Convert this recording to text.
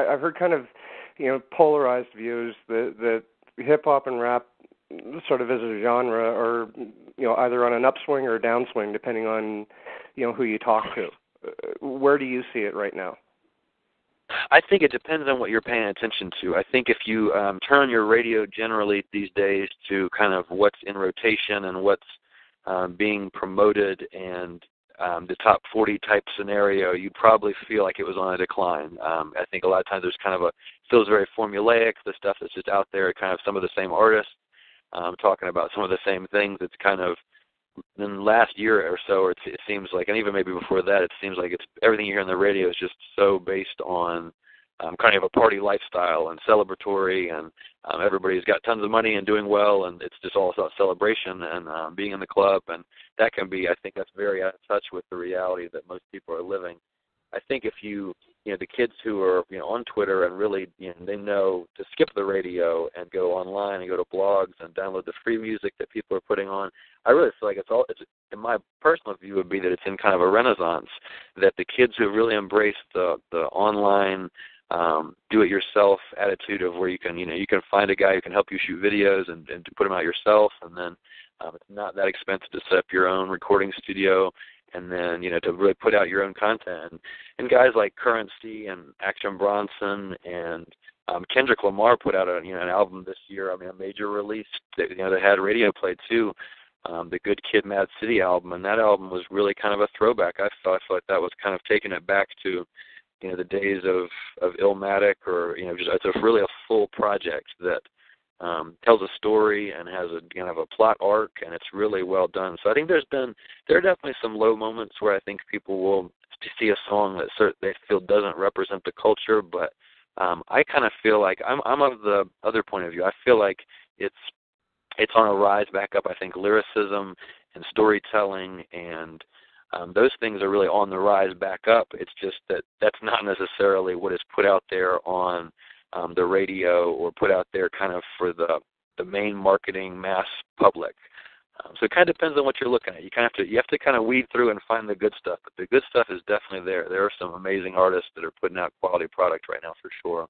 I've heard kind of, polarized views that hip hop and rap sort of as a genre are, either on an upswing or a downswing, depending on, who you talk to. Where do you see it right now? I think it depends on what you're paying attention to. I think if you turn your radio generally these days to kind of what's in rotation and what's being promoted and the top 40 type scenario, you'd probably feel like it was on a decline. I think a lot of times there's kind of feels very formulaic, the stuff that's just out there, kind of some of the same artists talking about some of the same things. It's kind of, in the last year or so, it seems like, and even maybe before that, it seems like it's everything you hear on the radio is just so based on kind of a party lifestyle and celebratory, and everybody's got tons of money and doing well, and it's just all about celebration and being in the club, and that can be, I think that's very out of touch with the reality that most people are living. I think if the kids who are, on Twitter and really, they know to skip the radio and go online and go to blogs and download the free music that people are putting on, I really feel like it's in my personal view would be that it's in kind of a renaissance, that the kids who really embrace the online do-it-yourself attitude of where you can find a guy who can help you shoot videos and to put them out yourself, and then it's not that expensive to set up your own recording studio, and then, to really put out your own content. And guys like Currency and Action Bronson and Kendrick Lamar put out an album this year, a major release that, that had radio play too, the Good Kid, Mad City album, and that album was really kind of a throwback. I feel like that was kind of taking it back to, the days of Illmatic, or, just it's really a full project that tells a story and has a kind of a plot arc, and it's really well done. So I think there are definitely some low moments where I think people will see a song that they feel doesn't represent the culture, but I kind of feel like I'm of the other point of view. I feel like it's on a rise back up. I think lyricism and storytelling and those things are really on the rise back up. It's just that that's not necessarily what is put out there on the radio or put out there kind of for the main marketing mass public. So it kind of depends on what you're looking at. You have to kind of weed through and find the good stuff. But the good stuff is definitely there. There are some amazing artists that are putting out quality product right now for sure.